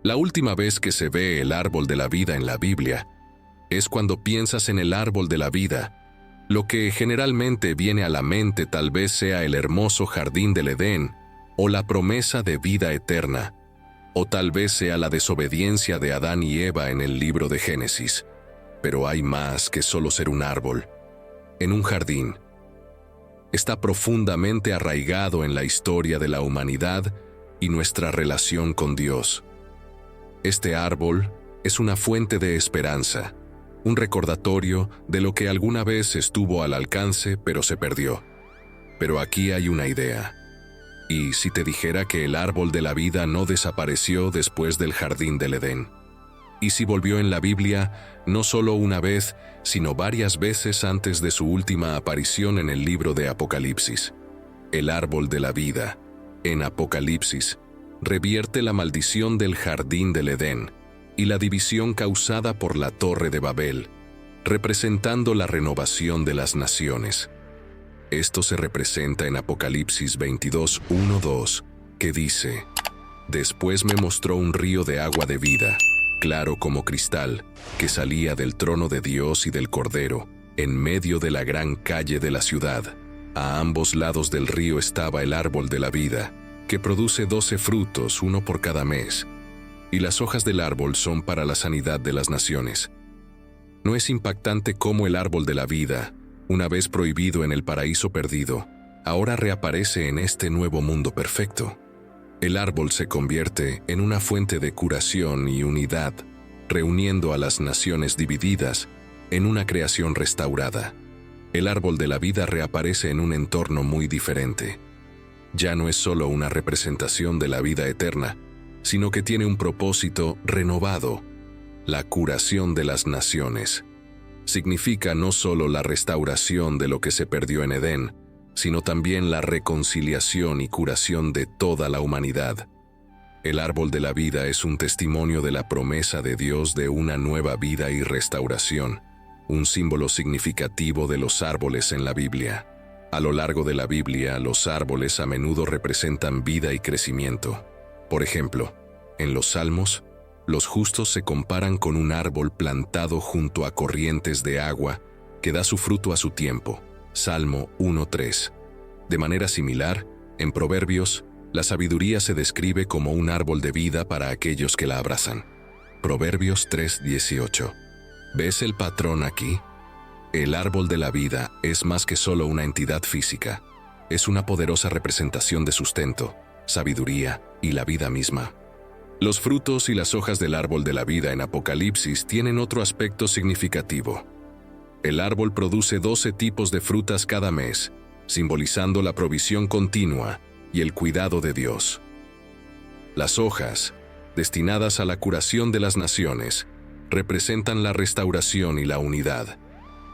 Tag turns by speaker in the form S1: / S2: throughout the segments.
S1: La última vez que se ve el árbol de la vida en la Biblia es cuando piensas en el árbol de la vida. Lo que generalmente viene a la mente tal vez sea el hermoso jardín del Edén o la promesa de vida eterna, o tal vez sea la desobediencia de Adán y Eva en el libro de Génesis. Pero hay más que solo ser un árbol. En un jardín, está profundamente arraigado en la historia de la humanidad y nuestra relación con Dios. Este árbol es una fuente de esperanza, un recordatorio de lo que alguna vez estuvo al alcance pero se perdió. Pero aquí hay una idea. ¿Y si te dijera que el árbol de la vida no desapareció después del jardín del Edén? ¿Y si volvió en la Biblia no solo una vez, sino varias veces antes de su última aparición en el libro de Apocalipsis? El árbol de la vida, en Apocalipsis, revierte la maldición del jardín del Edén y la división causada por la Torre de Babel, representando la renovación de las naciones. Esto se representa en Apocalipsis 22, 1-2, que dice: «Después me mostró un río de agua de vida, claro como cristal, que salía del trono de Dios y del Cordero, en medio de la gran calle de la ciudad. A ambos lados del río estaba el árbol de la vida, que produce 12 frutos, uno por cada mes, y las hojas del árbol son para la sanidad de las naciones». ¿No es impactante cómo el árbol de la vida, una vez prohibido en el paraíso perdido, ahora reaparece en este nuevo mundo perfecto? El árbol se convierte en una fuente de curación y unidad, reuniendo a las naciones divididas en una creación restaurada. El árbol de la vida reaparece en un entorno muy diferente. Ya no es solo una representación de la vida eterna, sino que tiene un propósito renovado: la curación de las naciones. Significa no solo la restauración de lo que se perdió en Edén, sino también la reconciliación y curación de toda la humanidad. El árbol de la vida es un testimonio de la promesa de Dios de una nueva vida y restauración, un símbolo significativo de los árboles en la Biblia. A lo largo de la Biblia, los árboles a menudo representan vida y crecimiento. Por ejemplo, en los Salmos, los justos se comparan con un árbol plantado junto a corrientes de agua que da su fruto a su tiempo. Salmo 1:3. De manera similar, en Proverbios, la sabiduría se describe como un árbol de vida para aquellos que la abrazan. Proverbios 3:18. ¿Ves el patrón aquí? El árbol de la vida es más que solo una entidad física. Es una poderosa representación de sustento, sabiduría y la vida misma. Los frutos y las hojas del árbol de la vida en Apocalipsis tienen otro aspecto significativo. El árbol produce 12 tipos de frutas cada mes, simbolizando la provisión continua y el cuidado de Dios. Las hojas, destinadas a la curación de las naciones, representan la restauración y la unidad.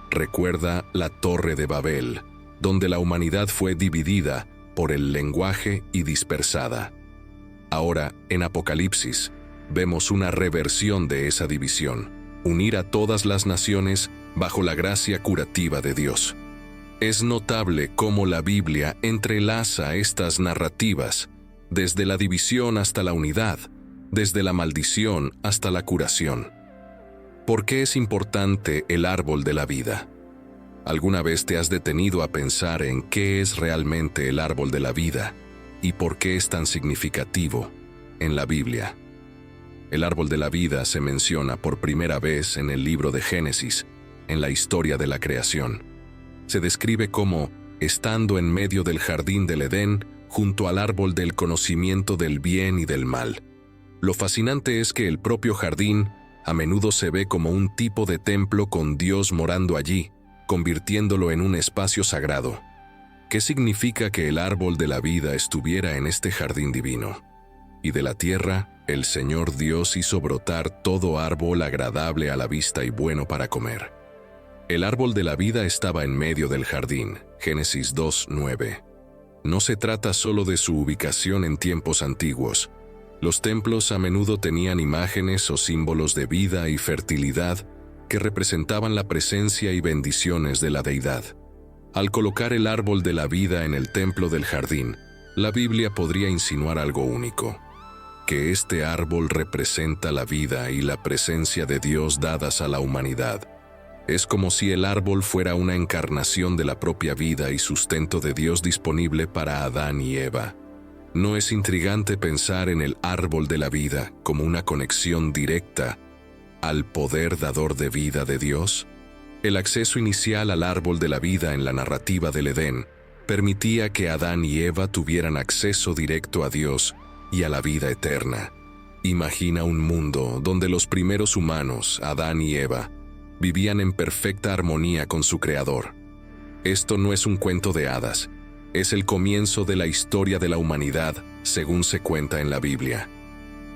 S1: Recuerda la Torre de Babel, donde la humanidad fue dividida por el lenguaje y dispersada. Ahora, en Apocalipsis, vemos una reversión de esa división: unir a todas las naciones bajo la gracia curativa de Dios. Es notable cómo la Biblia entrelaza estas narrativas, desde la división hasta la unidad, desde la maldición hasta la curación. ¿Por qué es importante el árbol de la vida? ¿Alguna vez te has detenido a pensar en qué es realmente el árbol de la vida y por qué es tan significativo en la Biblia? El árbol de la vida se menciona por primera vez en el libro de Génesis, en la historia de la creación. Se describe como estando en medio del jardín del Edén, junto al árbol del conocimiento del bien y del mal. Lo fascinante es que el propio jardín a menudo se ve como un tipo de templo con Dios morando allí, convirtiéndolo en un espacio sagrado. ¿Qué significa que el árbol de la vida estuviera en este jardín divino? Y de la tierra, el Señor Dios hizo brotar todo árbol agradable a la vista y bueno para comer. El árbol de la vida estaba en medio del jardín. Génesis 2:9. No se trata solo de su ubicación en tiempos antiguos. Los templos a menudo tenían imágenes o símbolos de vida y fertilidad que representaban la presencia y bendiciones de la deidad. Al colocar el árbol de la vida en el templo del jardín, la Biblia podría insinuar algo único. que este árbol representa la vida y la presencia de Dios dadas a la humanidad. Es como si el árbol fuera una encarnación de la propia vida y sustento de Dios disponible para Adán y Eva. ¿No es intrigante pensar en el árbol de la vida como una conexión directa al poder dador de vida de Dios? El acceso inicial al árbol de la vida en la narrativa del Edén permitía que Adán y Eva tuvieran acceso directo a Dios y a la vida eterna. Imagina un mundo donde los primeros humanos, Adán y Eva, vivían en perfecta armonía con su Creador. Esto no es un cuento de hadas, es el comienzo de la historia de la humanidad, según se cuenta en la Biblia.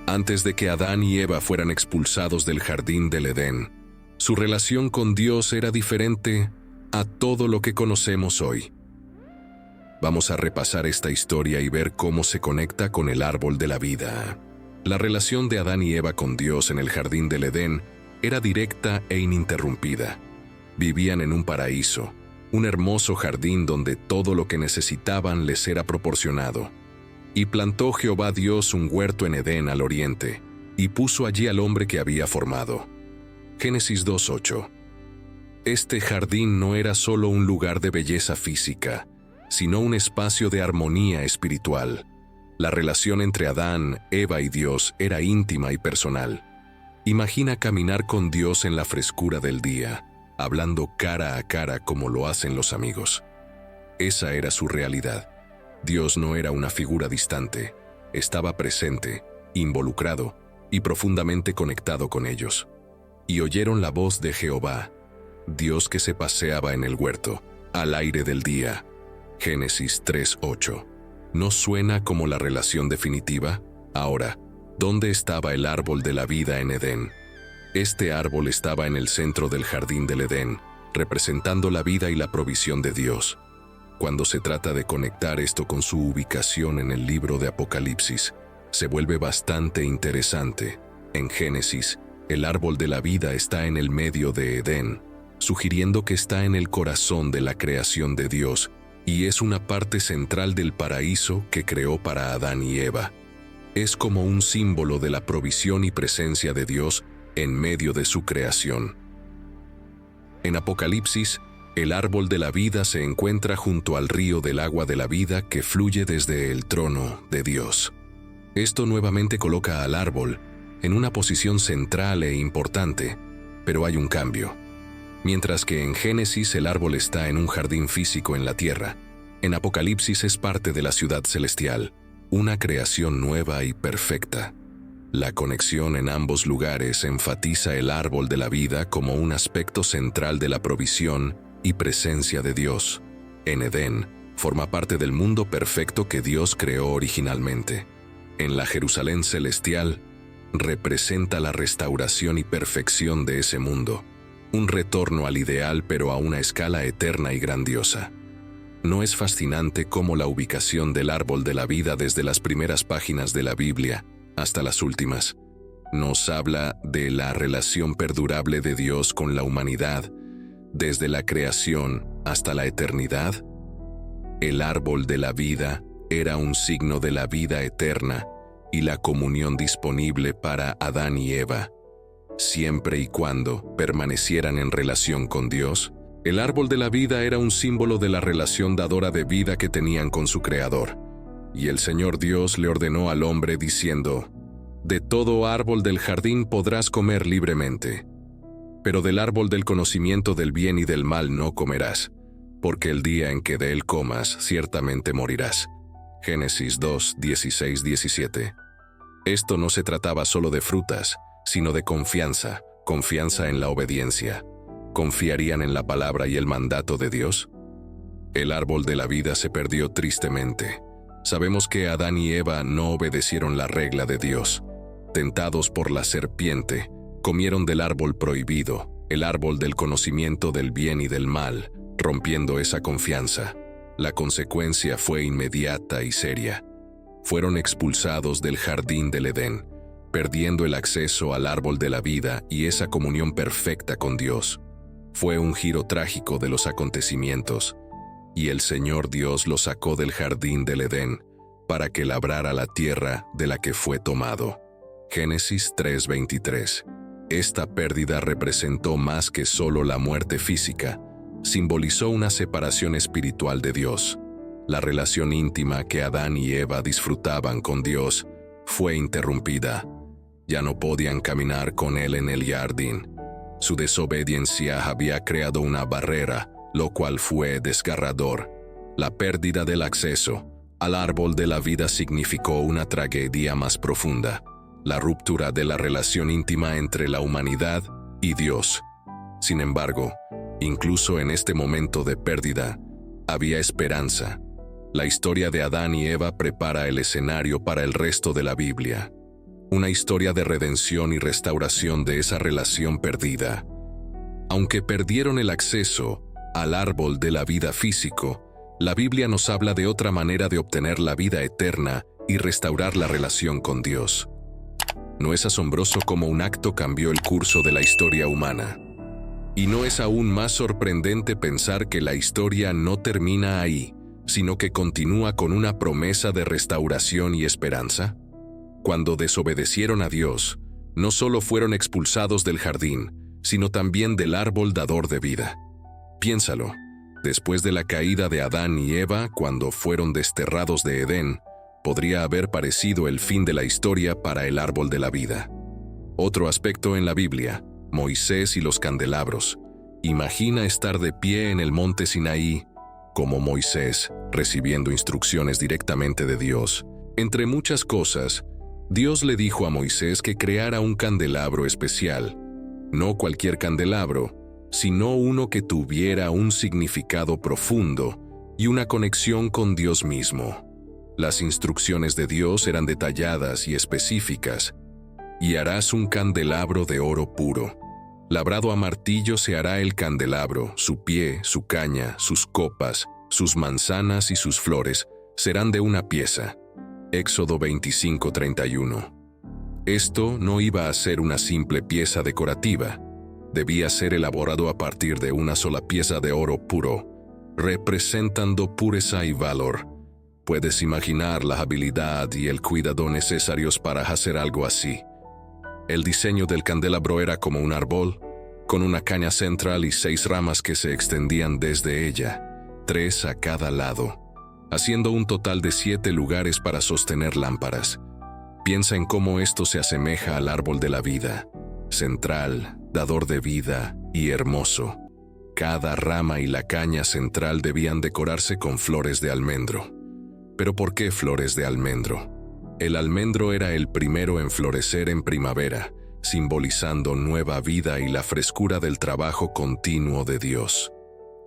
S1: Antes de que Adán y Eva fueran expulsados del jardín del Edén, su relación con Dios era diferente a todo lo que conocemos hoy. Vamos a repasar esta historia y ver cómo se conecta con el árbol de la vida. La relación de Adán y Eva con Dios en el jardín del Edén era directa e ininterrumpida. Vivían en un paraíso, un hermoso jardín donde todo lo que necesitaban les era proporcionado. Y plantó Jehová Dios un huerto en Edén al oriente, y puso allí al hombre que había formado. Génesis 2:8. Este jardín no era solo un lugar de belleza física, sino un espacio de armonía espiritual. La relación entre Adán, Eva y Dios era íntima y personal. Imagina caminar con Dios en la frescura del día, hablando cara a cara como lo hacen los amigos. Esa era su realidad. Dios no era una figura distante, estaba presente, involucrado y profundamente conectado con ellos. Y oyeron la voz de Jehová, Dios que se paseaba en el huerto, al aire del día. Génesis 3:8. ¿No suena como la relación definitiva? Ahora, ¿dónde estaba el árbol de la vida en Edén? Este árbol estaba en el centro del jardín del Edén, representando la vida y la provisión de Dios. Cuando se trata de conectar esto con su ubicación en el libro de Apocalipsis, se vuelve bastante interesante. En Génesis, el árbol de la vida está en el medio de Edén, sugiriendo que está en el corazón de la creación de Dios y es una parte central del paraíso que creó para Adán y Eva. Es como un símbolo de la provisión y presencia de Dios en medio de su creación. En Apocalipsis, el árbol de la vida se encuentra junto al río del agua de la vida que fluye desde el trono de Dios. Esto nuevamente coloca al árbol en una posición central e importante, pero hay un cambio. Mientras que en Génesis el árbol está en un jardín físico en la tierra, en Apocalipsis es parte de la ciudad celestial, una creación nueva y perfecta. La conexión en ambos lugares enfatiza el árbol de la vida como un aspecto central de la provisión y presencia de Dios. En Edén, forma parte del mundo perfecto que Dios creó originalmente. En la Jerusalén celestial, representa la restauración y perfección de ese mundo, un retorno al ideal pero a una escala eterna y grandiosa. ¿No es fascinante cómo la ubicación del árbol de la vida desde las primeras páginas de la Biblia hasta las últimas nos habla de la relación perdurable de Dios con la humanidad, desde la creación hasta la eternidad? El árbol de la vida era un signo de la vida eterna y la comunión disponible para Adán y Eva. Siempre y cuando permanecieran en relación con Dios, el árbol de la vida era un símbolo de la relación dadora de vida que tenían con su Creador. Y el Señor Dios le ordenó al hombre diciendo: «De todo árbol del jardín podrás comer libremente, pero del árbol del conocimiento del bien y del mal no comerás, porque el día en que de él comas ciertamente morirás». Génesis 2, 16, 17. Esto no se trataba solo de frutas, sino de confianza en la obediencia. ¿Confiarían en la palabra y el mandato de Dios? El árbol de la vida se perdió tristemente. Sabemos que Adán y Eva no obedecieron la regla de Dios. Tentados por la serpiente, comieron del árbol prohibido, el árbol del conocimiento del bien y del mal, rompiendo esa confianza. La consecuencia fue inmediata y seria. Fueron expulsados del jardín del Edén, perdiendo el acceso al árbol de la vida y esa comunión perfecta con Dios. Fue un giro trágico de los acontecimientos, y el Señor Dios los sacó del jardín del Edén, para que labrara la tierra de la que fue tomado. Génesis 3:23. Esta pérdida representó más que solo la muerte física, simbolizó una separación espiritual de Dios. La relación íntima que Adán y Eva disfrutaban con Dios fue interrumpida. Ya no podían caminar con Él en el jardín. Su desobediencia había creado una barrera, lo cual fue desgarrador. La pérdida del acceso al árbol de la vida significó una tragedia más profunda, la ruptura de la relación íntima entre la humanidad y Dios. Sin embargo, incluso en este momento de pérdida, había esperanza. La historia de Adán y Eva prepara el escenario para el resto de la Biblia. Una historia de redención y restauración de esa relación perdida. Aunque perdieron el acceso al árbol de la vida físico, la Biblia nos habla de otra manera de obtener la vida eterna y restaurar la relación con Dios. ¿No es asombroso cómo un acto cambió el curso de la historia humana? ¿Y no es aún más sorprendente pensar que la historia no termina ahí, sino que continúa con una promesa de restauración y esperanza? Cuando desobedecieron a Dios, no solo fueron expulsados del jardín, sino también del árbol dador de vida. Piénsalo, después de la caída de Adán y Eva, cuando fueron desterrados de Edén, podría haber parecido el fin de la historia para el árbol de la vida. Otro aspecto en la Biblia, Moisés y los candelabros. Imagina estar de pie en el monte Sinaí, como Moisés, recibiendo instrucciones directamente de Dios. Entre muchas cosas, Dios le dijo a Moisés que creara un candelabro especial, no cualquier candelabro, sino uno que tuviera un significado profundo y una conexión con Dios mismo. Las instrucciones de Dios eran detalladas y específicas. Y harás un candelabro de oro puro. Labrado a martillo se hará el candelabro, su pie, su caña, sus copas, sus manzanas y sus flores serán de una pieza. Éxodo 25:31. Esto no iba a ser una simple pieza decorativa. Debía ser elaborado a partir de una sola pieza de oro puro, representando pureza y valor. Puedes imaginar la habilidad y el cuidado necesarios para hacer algo así. El diseño del candelabro era como un árbol, con una caña central y 6 ramas que se extendían desde ella, 3 a cada lado, haciendo un total de 7 lugares para sostener lámparas. Piensa en cómo esto se asemeja al árbol de la vida, central, dador de vida y hermoso. Cada rama y la caña central debían decorarse con flores de almendro. ¿Pero por qué flores de almendro? El almendro era el primero en florecer en primavera, simbolizando nueva vida y la frescura del trabajo continuo de Dios.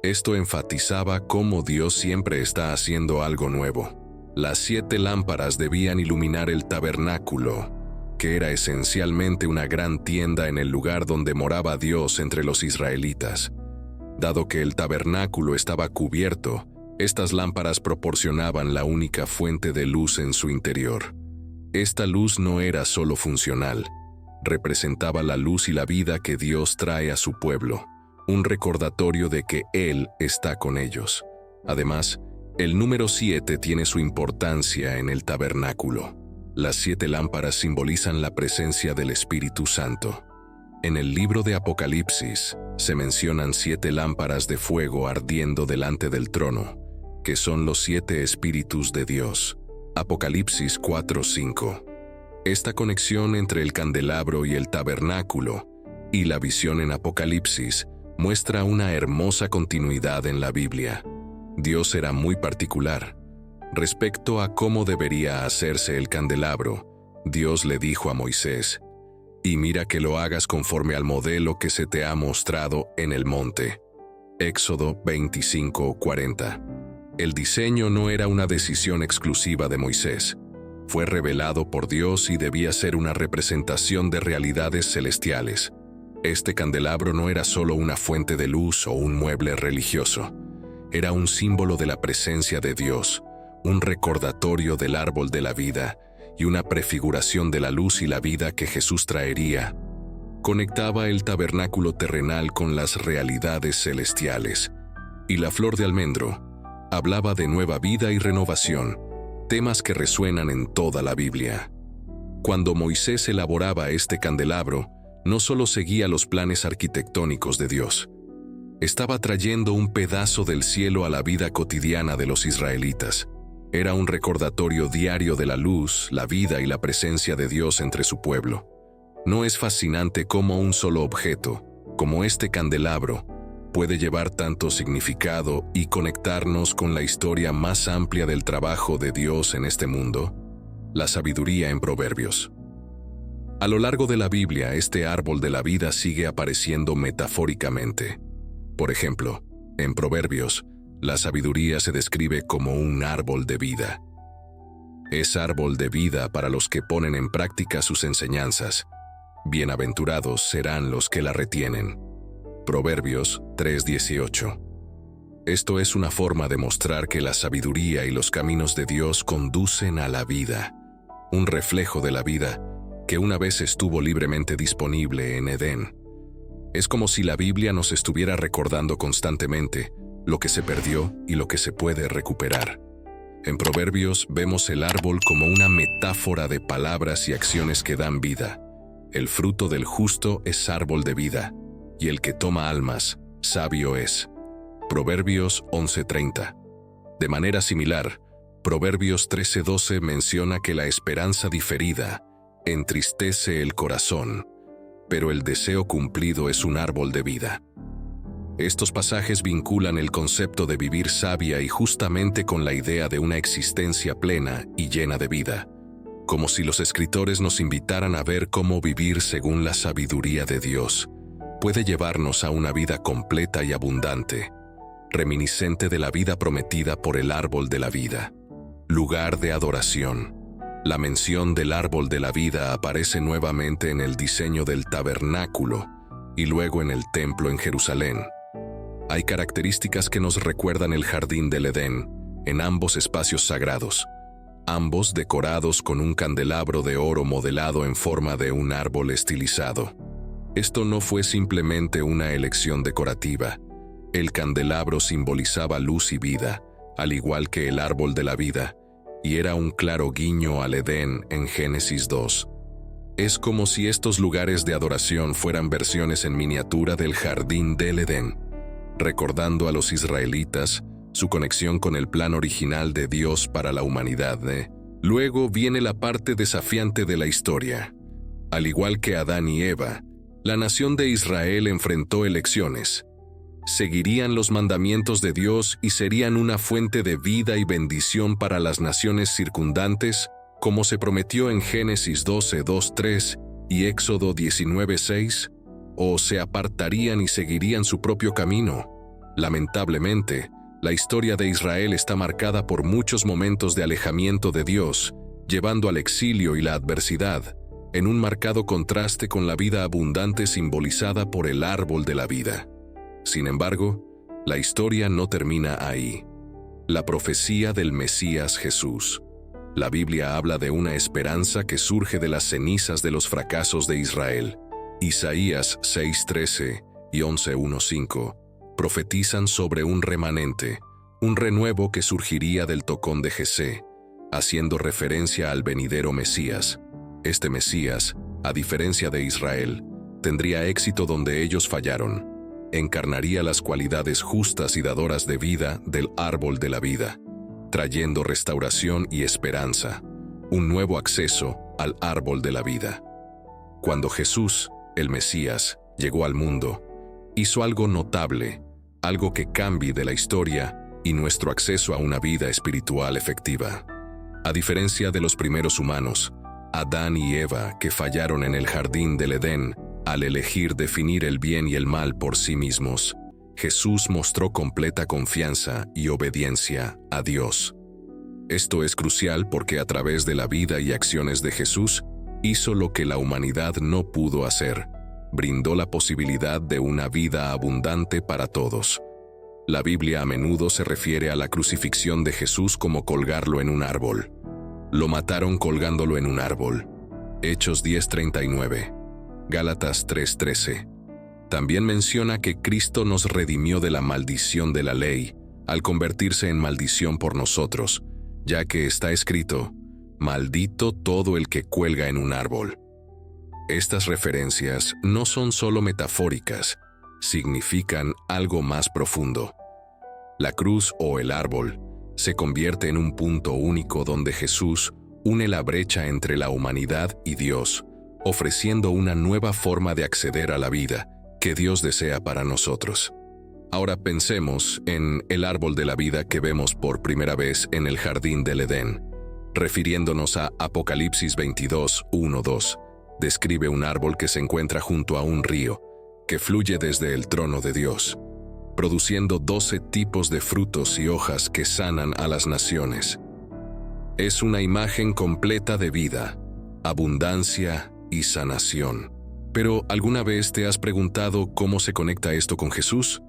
S1: Esto enfatizaba cómo Dios siempre está haciendo algo nuevo. Las 7 lámparas debían iluminar el tabernáculo, que era esencialmente una gran tienda en el lugar donde moraba Dios entre los israelitas. Dado que el tabernáculo estaba cubierto, estas lámparas proporcionaban la única fuente de luz en su interior. Esta luz no era solo funcional, representaba la luz y la vida que Dios trae a su pueblo, un recordatorio de que Él está con ellos. Además, el número 7 tiene su importancia en el tabernáculo. Las 7 lámparas simbolizan la presencia del Espíritu Santo. En el libro de Apocalipsis se mencionan 7 lámparas de fuego ardiendo delante del trono, que son los 7 espíritus de Dios. Apocalipsis 4:5. Esta conexión entre el candelabro y el tabernáculo y la visión en Apocalipsis muestra una hermosa continuidad en la Biblia. Dios era muy particular. Respecto a cómo debería hacerse el candelabro, Dios le dijo a Moisés: «Y mira que lo hagas conforme al modelo que se te ha mostrado en el monte». Éxodo 25:40. El diseño no era una decisión exclusiva de Moisés. Fue revelado por Dios y debía ser una representación de realidades celestiales. Este candelabro no era solo una fuente de luz o un mueble religioso. Era un símbolo de la presencia de Dios, un recordatorio del árbol de la vida y una prefiguración de la luz y la vida que Jesús traería. Conectaba el tabernáculo terrenal con las realidades celestiales. Y la flor de almendro hablaba de nueva vida y renovación, temas que resuenan en toda la Biblia. Cuando Moisés elaboraba este candelabro, no solo seguía los planes arquitectónicos de Dios, estaba trayendo un pedazo del cielo a la vida cotidiana de los israelitas. Era un recordatorio diario de la luz, la vida y la presencia de Dios entre su pueblo. ¿No es fascinante cómo un solo objeto, como este candelabro, puede llevar tanto significado y conectarnos con la historia más amplia del trabajo de Dios en este mundo? La sabiduría en Proverbios. A lo largo de la Biblia, este árbol de la vida sigue apareciendo metafóricamente. Por ejemplo, en Proverbios, la sabiduría se describe como un árbol de vida. Es árbol de vida para los que ponen en práctica sus enseñanzas. Bienaventurados serán los que la retienen. Proverbios 3:18. Esto es una forma de mostrar que la sabiduría y los caminos de Dios conducen a la vida, un reflejo de la vida que una vez estuvo libremente disponible en Edén. Es como si la Biblia nos estuviera recordando constantemente lo que se perdió y lo que se puede recuperar. En Proverbios vemos el árbol como una metáfora de palabras y acciones que dan vida. El fruto del justo es árbol de vida, y el que toma almas, sabio es. Proverbios 11:30. De manera similar, Proverbios 13:12 menciona que la esperanza diferida entristece el corazón, pero el deseo cumplido es un árbol de vida. Estos pasajes vinculan el concepto de vivir sabia y justamente con la idea de una existencia plena y llena de vida, como si los escritores nos invitaran a ver cómo vivir según la sabiduría de Dios puede llevarnos a una vida completa y abundante, reminiscente de la vida prometida por el árbol de la vida. Lugar de adoración. La mención del árbol de la vida aparece nuevamente en el diseño del tabernáculo y luego en el templo en Jerusalén. Hay características que nos recuerdan el jardín del Edén, en ambos espacios sagrados, ambos decorados con un candelabro de oro modelado en forma de un árbol estilizado. Esto no fue simplemente una elección decorativa. El candelabro simbolizaba luz y vida, al igual que el árbol de la vida, y era un claro guiño al Edén en Génesis 2. Es como si estos lugares de adoración fueran versiones en miniatura del jardín del Edén, recordando a los israelitas su conexión con el plan original de Dios para la humanidad. Luego viene la parte desafiante de la historia. Al igual que Adán y Eva, la nación de Israel enfrentó elecciones. Seguirían los mandamientos de Dios y serían una fuente de vida y bendición para las naciones circundantes, como se prometió en Génesis 12:2-3 y Éxodo 19:6, o se apartarían y seguirían su propio camino. Lamentablemente, la historia de Israel está marcada por muchos momentos de alejamiento de Dios, llevando al exilio y la adversidad, en un marcado contraste con la vida abundante simbolizada por el árbol de la vida. Sin embargo, la historia no termina ahí. La profecía del Mesías Jesús. La Biblia habla de una esperanza que surge de las cenizas de los fracasos de Israel. Isaías 6:13 y 11:1-5 profetizan sobre un remanente, un renuevo que surgiría del tocón de Jesé, haciendo referencia al venidero Mesías. Este Mesías, a diferencia de Israel, tendría éxito donde ellos fallaron. Encarnaría las cualidades justas y dadoras de vida del árbol de la vida, trayendo restauración y esperanza, un nuevo acceso al árbol de la vida. Cuando Jesús, el Mesías, llegó al mundo, hizo algo notable, algo que cambie de la historia y nuestro acceso a una vida espiritual efectiva. A diferencia de los primeros humanos, Adán y Eva, que fallaron en el jardín del Edén al elegir definir el bien y el mal por sí mismos, Jesús mostró completa confianza y obediencia a Dios. Esto es crucial porque a través de la vida y acciones de Jesús, hizo lo que la humanidad no pudo hacer. Brindó la posibilidad de una vida abundante para todos. La Biblia a menudo se refiere a la crucifixión de Jesús como colgarlo en un árbol. Lo mataron colgándolo en un árbol. Hechos 10:39. Gálatas 3:13. También menciona que Cristo nos redimió de la maldición de la ley, al convertirse en maldición por nosotros, ya que está escrito, «Maldito todo el que cuelga en un árbol». Estas referencias no son solo metafóricas, significan algo más profundo. La cruz o el árbol se convierte en un punto único donde Jesús une la brecha entre la humanidad y Dios, ofreciendo una nueva forma de acceder a la vida que Dios desea para nosotros. Ahora pensemos en el árbol de la vida que vemos por primera vez en el jardín del Edén. Refiriéndonos a Apocalipsis 22, 1-2, describe un árbol que se encuentra junto a un río, que fluye desde el trono de Dios, produciendo 12 tipos de frutos y hojas que sanan a las naciones. Es una imagen completa de vida, abundancia y sanación. Pero, ¿alguna vez te has preguntado cómo se conecta esto con Jesús?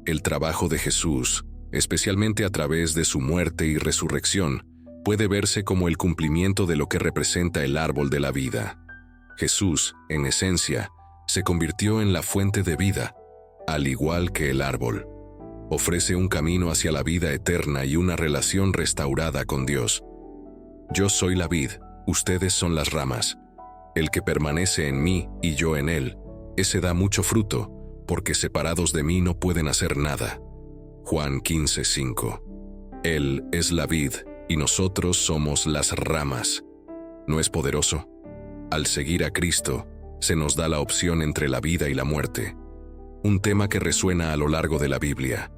S1: El trabajo de Jesús, especialmente a través de su muerte y resurrección, puede verse como el cumplimiento de lo que representa el árbol de la vida. Jesús, en esencia, se convirtió en la fuente de vida, al igual que el árbol. Ofrece un camino hacia la vida eterna y una relación restaurada con Dios. Yo soy la vid, ustedes son las ramas. El que permanece en mí y yo en él, ese da mucho fruto, porque separados de mí no pueden hacer nada. Juan 15:5. Él es la vid y nosotros somos las ramas. ¿No es poderoso? Al seguir a Cristo, se nos da la opción entre la vida y la muerte. Un tema que resuena a lo largo de la Biblia.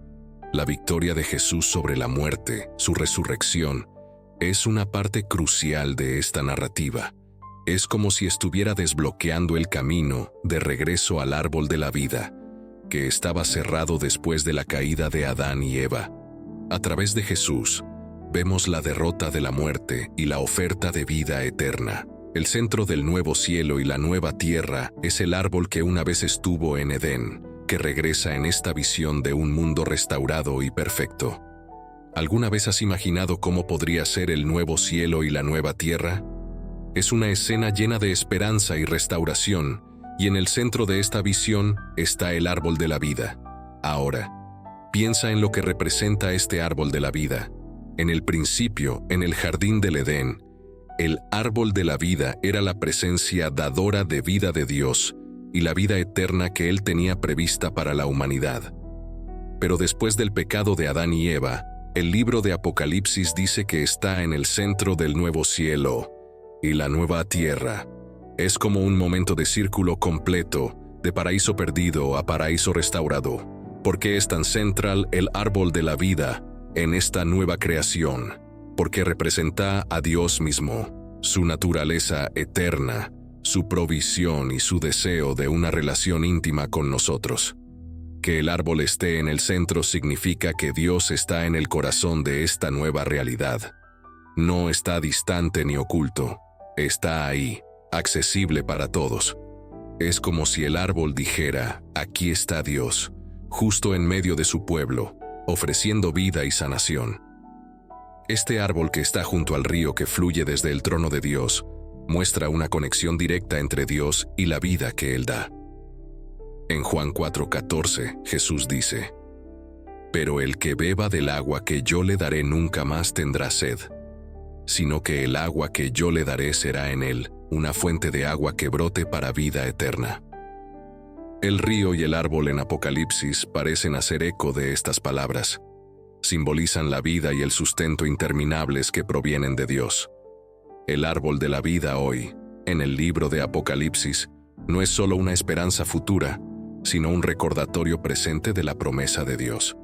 S1: La victoria de Jesús sobre la muerte, su resurrección, es una parte crucial de esta narrativa. Es como si estuviera desbloqueando el camino de regreso al árbol de la vida, que estaba cerrado después de la caída de Adán y Eva. A través de Jesús, vemos la derrota de la muerte y la oferta de vida eterna. El centro del nuevo cielo y la nueva tierra es el árbol que una vez estuvo en Edén, que regresa en esta visión de un mundo restaurado y perfecto. ¿Alguna vez has imaginado cómo podría ser el nuevo cielo y la nueva tierra? Es una escena llena de esperanza y restauración, y en el centro de esta visión está el árbol de la vida. Ahora, piensa en lo que representa este árbol de la vida. En el principio, en el jardín del Edén, el árbol de la vida era la presencia dadora de vida de Dios y la vida eterna que Él tenía prevista para la humanidad. Pero después del pecado de Adán y Eva, el libro de Apocalipsis dice que está en el centro del nuevo cielo y la nueva tierra. Es como un momento de círculo completo, de paraíso perdido a paraíso restaurado. ¿Por qué es tan central el árbol de la vida en esta nueva creación? Porque representa a Dios mismo, su naturaleza eterna, su provisión y su deseo de una relación íntima con nosotros. Que el árbol esté en el centro significa que Dios está en el corazón de esta nueva realidad. No está distante ni oculto, está ahí, accesible para todos. Es como si el árbol dijera, aquí está Dios, justo en medio de su pueblo, ofreciendo vida y sanación. Este árbol que está junto al río que fluye desde el trono de Dios, muestra una conexión directa entre Dios y la vida que Él da. En Juan 4:14, Jesús dice, «Pero el que beba del agua que yo le daré nunca más tendrá sed, sino que el agua que yo le daré será en él una fuente de agua que brote para vida eterna». El río y el árbol en Apocalipsis parecen hacer eco de estas palabras. Simbolizan la vida y el sustento interminables que provienen de Dios. El árbol de la vida hoy, en el libro de Apocalipsis, no es solo una esperanza futura, sino un recordatorio presente de la promesa de Dios.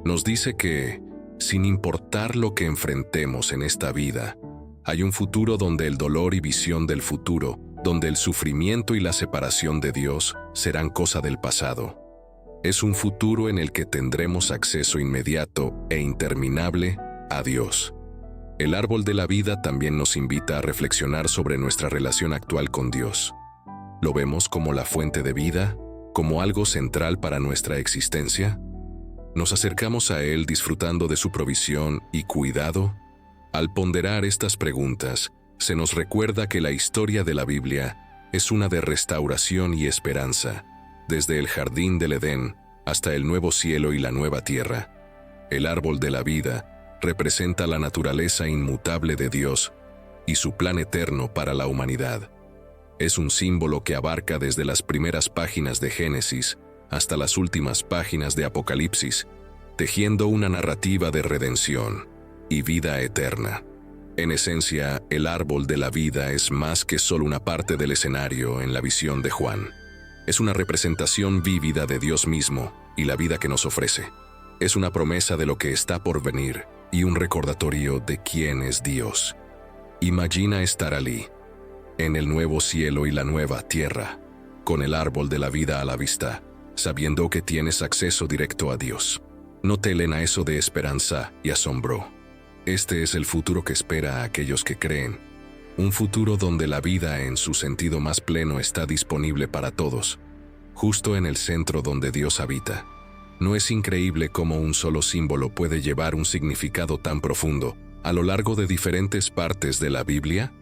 S1: Nos dice que, sin importar lo que enfrentemos en esta vida, hay un futuro donde el dolor y visión del futuro, donde el sufrimiento y la separación de Dios serán cosa del pasado. Es un futuro en el que tendremos acceso inmediato e interminable a Dios. El árbol de la vida también nos invita a reflexionar sobre nuestra relación actual con Dios. ¿Lo vemos como la fuente de vida, como algo central para nuestra existencia? ¿Nos acercamos a Él disfrutando de su provisión y cuidado? Al ponderar estas preguntas, se nos recuerda que la historia de la Biblia es una de restauración y esperanza, desde el jardín del Edén hasta el nuevo cielo y la nueva tierra. El árbol de la vida representa la naturaleza inmutable de Dios y su plan eterno para la humanidad. Es un símbolo que abarca desde las primeras páginas de Génesis hasta las últimas páginas de Apocalipsis, tejiendo una narrativa de redención y vida eterna. En esencia, el árbol de la vida es más que solo una parte del escenario en la visión de Juan. Es una representación vívida de Dios mismo y la vida que nos ofrece. Es una promesa de lo que está por venir y un recordatorio de quién es Dios. Imagina estar allí, en el nuevo cielo y la nueva tierra, con el árbol de la vida a la vista, sabiendo que tienes acceso directo a Dios. No te llena eso de esperanza y asombro. Este es el futuro que espera a aquellos que creen. Un futuro donde la vida en su sentido más pleno está disponible para todos, justo en el centro donde Dios habita. ¿No es increíble cómo un solo símbolo puede llevar un significado tan profundo a lo largo de diferentes partes de la Biblia?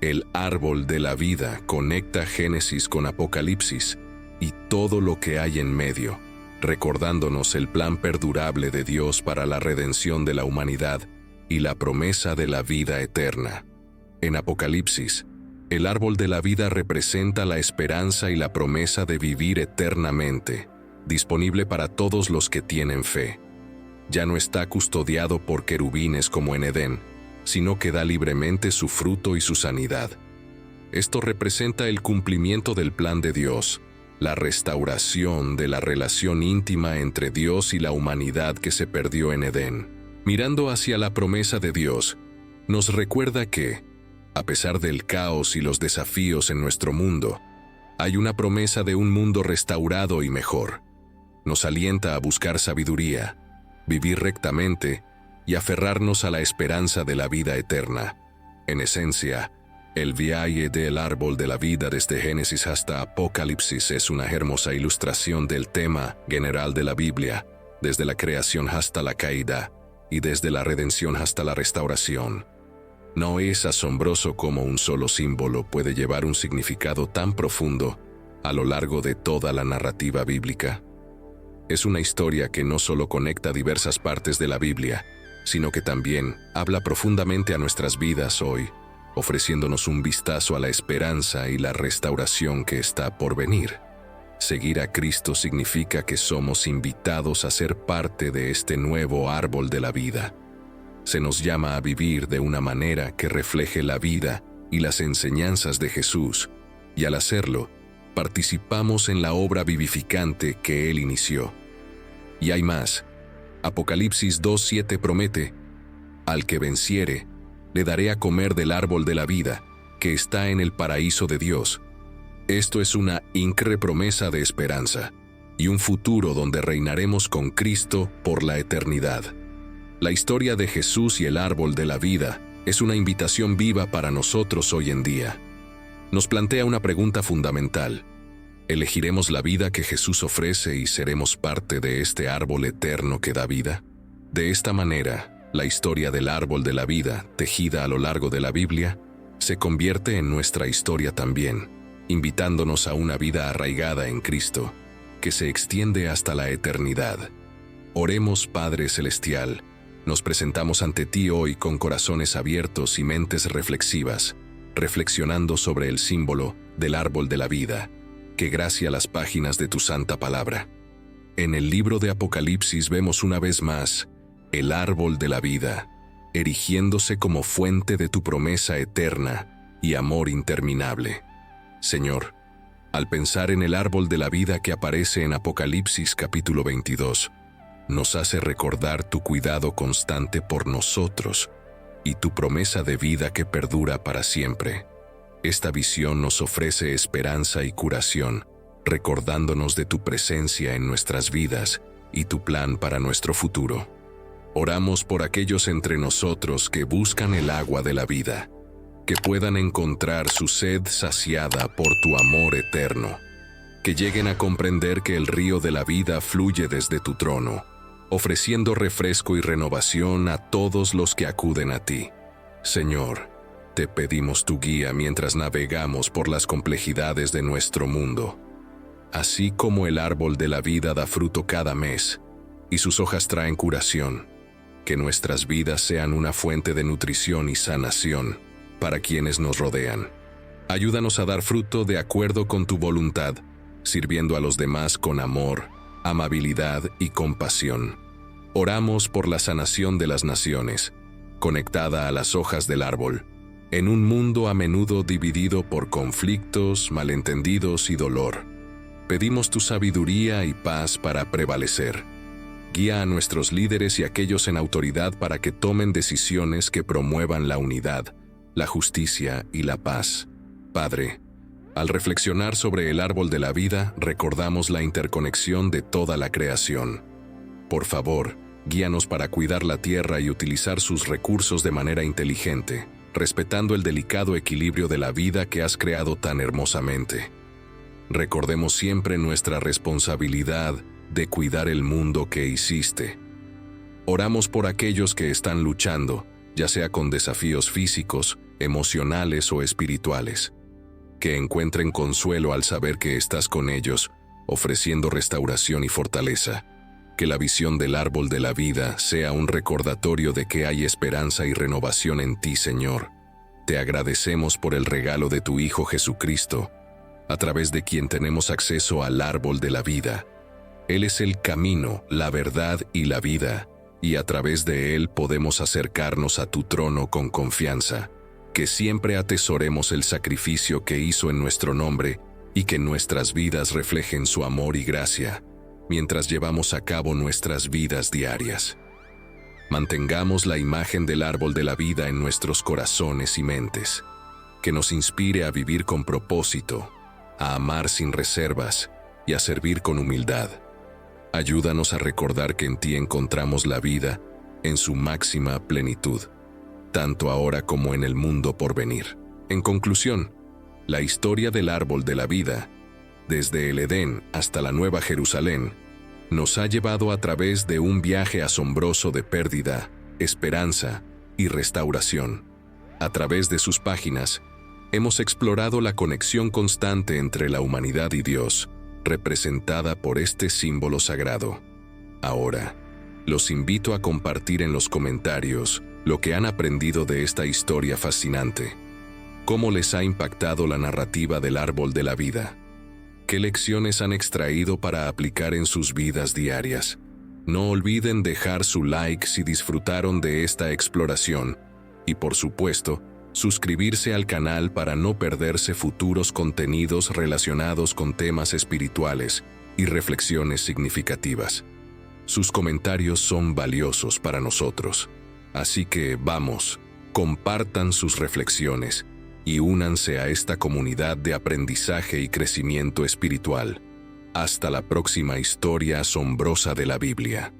S1: El árbol de la vida conecta Génesis con Apocalipsis y todo lo que hay en medio, recordándonos el plan perdurable de Dios para la redención de la humanidad y la promesa de la vida eterna. En Apocalipsis, el árbol de la vida representa la esperanza y la promesa de vivir eternamente, disponible para todos los que tienen fe. Ya no está custodiado por querubines como en Edén, sino que da libremente su fruto y su sanidad. Esto representa el cumplimiento del plan de Dios, la restauración de la relación íntima entre Dios y la humanidad que se perdió en Edén. Mirando hacia la promesa de Dios, nos recuerda que, a pesar del caos y los desafíos en nuestro mundo, hay una promesa de un mundo restaurado y mejor. Nos alienta a buscar sabiduría, vivir rectamente y aferrarnos a la esperanza de la vida eterna. En esencia, el viaje del árbol de la vida desde Génesis hasta Apocalipsis es una hermosa ilustración del tema general de la Biblia, desde la creación hasta la caída y desde la redención hasta la restauración. ¿No es asombroso cómo un solo símbolo puede llevar un significado tan profundo a lo largo de toda la narrativa bíblica? Es una historia que no solo conecta diversas partes de la Biblia, sino que también habla profundamente a nuestras vidas hoy, ofreciéndonos un vistazo a la esperanza y la restauración que está por venir. Seguir a Cristo significa que somos invitados a ser parte de este nuevo árbol de la vida. Se nos llama a vivir de una manera que refleje la vida y las enseñanzas de Jesús, y al hacerlo, participamos en la obra vivificante que Él inició. Y hay más. Apocalipsis 2:7 promete: al que venciere, le daré a comer del árbol de la vida, que está en el paraíso de Dios. Esto es una increíble promesa de esperanza y un futuro donde reinaremos con Cristo por la eternidad. La historia de Jesús y el árbol de la vida es una invitación viva para nosotros hoy en día. Nos plantea una pregunta fundamental. ¿Elegiremos la vida que Jesús ofrece y seremos parte de este árbol eterno que da vida? De esta manera, la historia del árbol de la vida, tejida a lo largo de la Biblia, se convierte en nuestra historia también, invitándonos a una vida arraigada en Cristo, que se extiende hasta la eternidad. Oremos, Padre Celestial, nos presentamos ante ti hoy con corazones abiertos y mentes reflexivas, reflexionando sobre el símbolo del árbol de la vida, que gracia las páginas de tu santa palabra. En el libro de Apocalipsis vemos una vez más el árbol de la vida, erigiéndose como fuente de tu promesa eterna y amor interminable. Señor, al pensar en el árbol de la vida que aparece en Apocalipsis capítulo 22, nos hace recordar tu cuidado constante por nosotros y tu promesa de vida que perdura para siempre. Esta visión nos ofrece esperanza y curación, recordándonos de tu presencia en nuestras vidas y tu plan para nuestro futuro. Oramos por aquellos entre nosotros que buscan el agua de la vida, que puedan encontrar su sed saciada por tu amor eterno, que lleguen a comprender que el río de la vida fluye desde tu trono, ofreciendo refresco y renovación a todos los que acuden a ti. Señor, te pedimos tu guía mientras navegamos por las complejidades de nuestro mundo. Así como el árbol de la vida da fruto cada mes, y sus hojas traen curación, que nuestras vidas sean una fuente de nutrición y sanación para quienes nos rodean. Ayúdanos a dar fruto de acuerdo con tu voluntad, sirviendo a los demás con amor, amabilidad y compasión. Oramos por la sanación de las naciones, conectada a las hojas del árbol, en un mundo a menudo dividido por conflictos, malentendidos y dolor. Pedimos tu sabiduría y paz para prevalecer. Guía a nuestros líderes y aquellos en autoridad para que tomen decisiones que promuevan la unidad, la justicia y la paz. Padre, al reflexionar sobre el árbol de la vida, recordamos la interconexión de toda la creación. Por favor, guíanos para cuidar la tierra y utilizar sus recursos de manera inteligente, respetando el delicado equilibrio de la vida que has creado tan hermosamente. Recordemos siempre nuestra responsabilidad de cuidar el mundo que hiciste. Oramos por aquellos que están luchando, ya sea con desafíos físicos, emocionales o espirituales, que encuentren consuelo al saber que estás con ellos, ofreciendo restauración y fortaleza. Que la visión del árbol de la vida sea un recordatorio de que hay esperanza y renovación en ti, Señor. Te agradecemos por el regalo de tu Hijo Jesucristo, a través de quien tenemos acceso al árbol de la vida. Él es el camino, la verdad y la vida, y a través de él podemos acercarnos a tu trono con confianza. Que siempre atesoremos el sacrificio que hizo en nuestro nombre y que nuestras vidas reflejen su amor y gracia, mientras llevamos a cabo nuestras vidas diarias. Mantengamos la imagen del árbol de la vida en nuestros corazones y mentes, que nos inspire a vivir con propósito, a amar sin reservas y a servir con humildad. Ayúdanos a recordar que en ti encontramos la vida en su máxima plenitud, tanto ahora como en el mundo por venir. En conclusión, la historia del árbol de la vida, desde el Edén hasta la Nueva Jerusalén, nos ha llevado a través de un viaje asombroso de pérdida, esperanza y restauración. A través de sus páginas, hemos explorado la conexión constante entre la humanidad y Dios, representada por este símbolo sagrado. Ahora, los invito a compartir en los comentarios lo que han aprendido de esta historia fascinante. ¿Cómo les ha impactado la narrativa del árbol de la vida? ¿Qué lecciones han extraído para aplicar en sus vidas diarias? No olviden dejar su like si disfrutaron de esta exploración y, por supuesto, suscribirse al canal para no perderse futuros contenidos relacionados con temas espirituales y reflexiones significativas. Sus comentarios son valiosos para nosotros, así que vamos, compartan sus reflexiones y únanse a esta comunidad de aprendizaje y crecimiento espiritual. Hasta la próxima historia asombrosa de la Biblia.